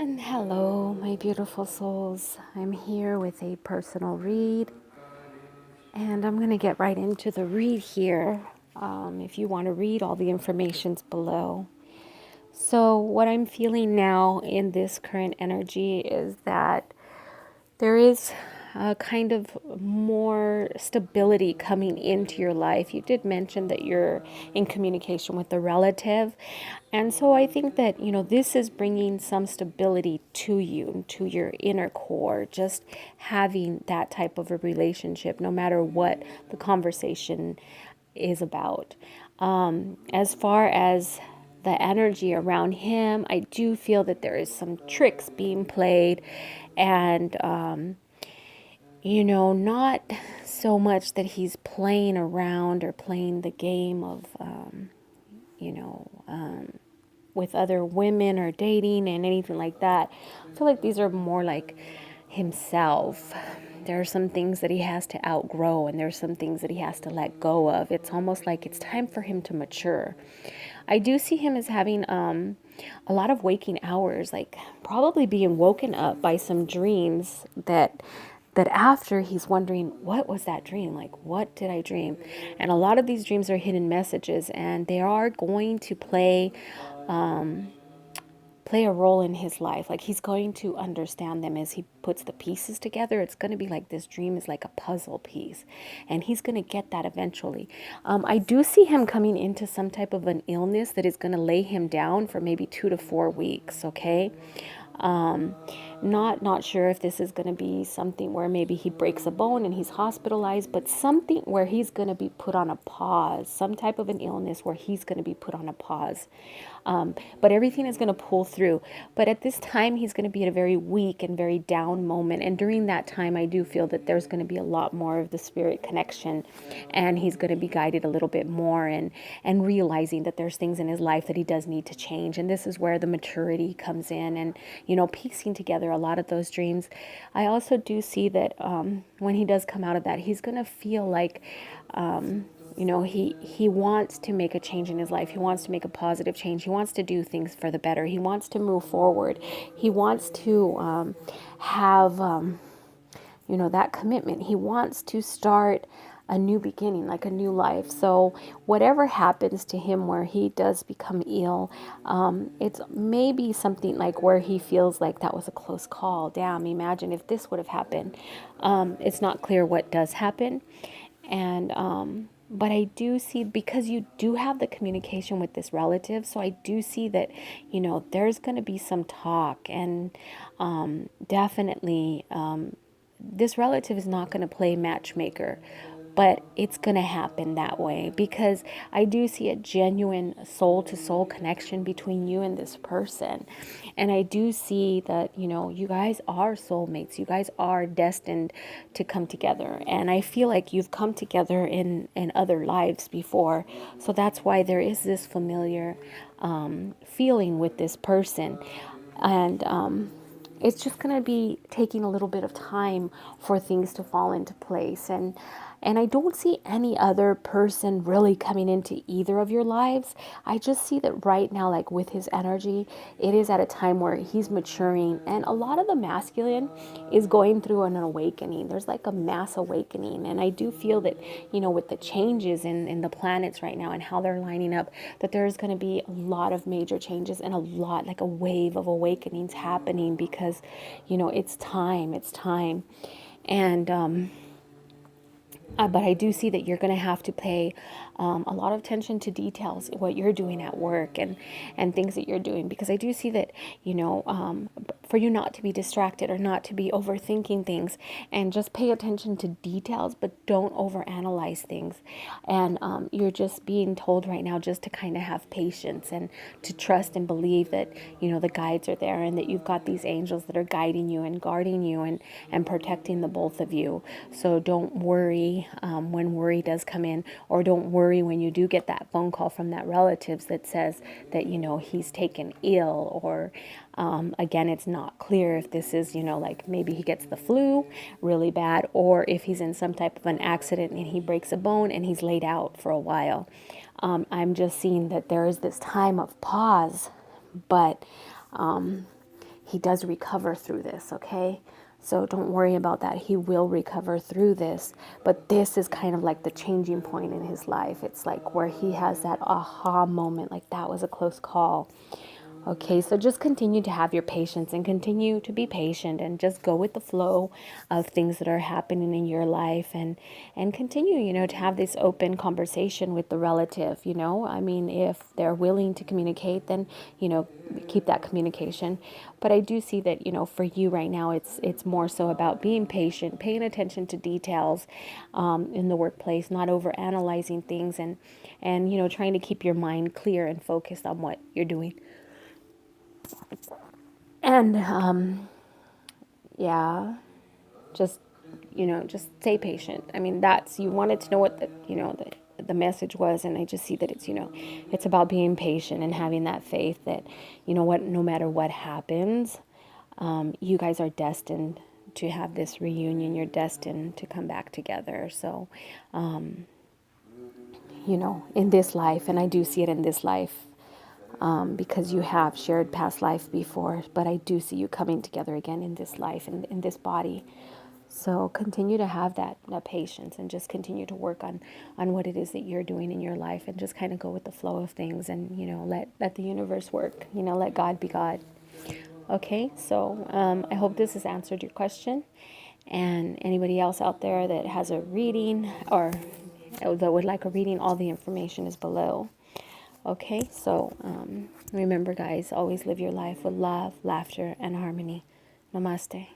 And hello, my beautiful souls. I'm here with a personal read, and I'm going to get right into the read here. If you want to read, all the information's below. So, what I'm feeling now in this current energy is that there is a kind of more stability coming into your life. You did mention that you're in communication with a relative. And so I think that, this is bringing some stability to you, to your inner core, just having that type of a relationship, no matter what the conversation is about. As far as the energy around him, I do feel that there is some tricks being played, and not so much that he's playing around or playing the game of, you know, um, with other women or dating and anything like that. I feel like these are more like himself. There are some things that he has to outgrow, and there's some things that he has to let go of. It's almost like it's time for him to mature. I do see him as having a lot of waking hours, like probably being woken up by some dreams that after he's wondering, what was that dream? Like, what did I dream? And a lot of these dreams are hidden messages, and they are going to play a role in his life. Like, he's going to understand them as he puts the pieces together. It's going to be like this dream is like a puzzle piece, and he's going to get that eventually. I do see him coming into some type of an illness that is going to lay him down for maybe 2 to 4 weeks. Okay. Um, not sure if this is going to be something where maybe he breaks a bone and he's hospitalized, but something where he's going to be put on a pause, some type of an illness where he's going to be put on a pause. But everything is going to pull through. But at this time, he's going to be at a very weak and very down moment. And during that time, I do feel that there's going to be a lot more of the spirit connection, and he's going to be guided a little bit more, and realizing that there's things in his life that he does need to change. And this is where the maturity comes in, and piecing together a lot of those dreams. I also do see that when he does come out of that, he's going to feel like he wants to make a change in his life. He wants to make a positive change. He wants to do things for the better. He wants to move forward. He wants to have that commitment. He wants to start a new beginning, like a new life. So whatever happens to him where he does become ill, it's maybe something like where he feels like that was a close call. Damn, imagine if this would have happened. It's not clear what does happen. And but I do see, because you do have the communication with this relative, so I do see that there's going to be some talk, and definitely this relative is not going to play matchmaker, but it's going to happen that way, because I do see a genuine soul to soul connection between you and this person. And I do see that, you guys are soulmates. You guys are destined to come together. And I feel like you've come together in other lives before. So that's why there is this familiar feeling with this person. And it's just going to be taking a little bit of time for things to fall into place. And I don't see any other person really coming into either of your lives. I just see that right now, like with his energy, it is at a time where he's maturing, and a lot of the masculine is going through an awakening. There's like a mass awakening. And I do feel that, with the changes in the planets right now and how they're lining up, that there's going to be a lot of major changes and a lot, like a wave of awakenings happening, because, it's time. It's time. And, but I do see that you're going to have to pay a lot of attention to details, what you're doing at work, and things that you're doing, because I do see that, for you not to be distracted or not to be overthinking things, and just pay attention to details, but don't overanalyze things. And you're just being told right now just to kind of have patience and to trust and believe that, the guides are there, and that you've got these angels that are guiding you and guarding you, and protecting the both of you. So don't worry when worry does come in, or don't worry when you do get that phone call from that relatives that says that, he's taken ill, or again, it's not clear if this is, like maybe he gets the flu really bad, or if he's in some type of an accident and he breaks a bone and he's laid out for a while. I'm just seeing that there is this time of pause, but he does recover through this, okay? So don't worry about that. He will recover through this. But this is kind of like the changing point in his life. It's like where he has that aha moment, like that was a close call. Okay, so just continue to have your patience and continue to be patient and just go with the flow of things that are happening in your life, and continue, to have this open conversation with the relative, I mean, if they're willing to communicate, then, keep that communication. But I do see that, for you right now, it's more so about being patient, paying attention to details in the workplace, not over analyzing things, and trying to keep your mind clear and focused on what you're doing. And yeah, just just stay patient. I mean, that's, you wanted to know what the message was, and I just see that it's it's about being patient and having that faith that what, no matter what happens, you guys are destined to have this reunion. You're destined to come back together. So in this life, and I do see it in this life, because you have shared past life before, but I do see you coming together again in this life and in this body. So continue to have that patience, and just continue to work on what it is that you're doing in your life, and just kind of go with the flow of things, and let the universe work. Let God be God. Okay, so I hope this has answered your question. And anybody else out there that has a reading, or that would like a reading, all the information is below. Okay, so remember, guys, always live your life with love, laughter, and harmony. Namaste.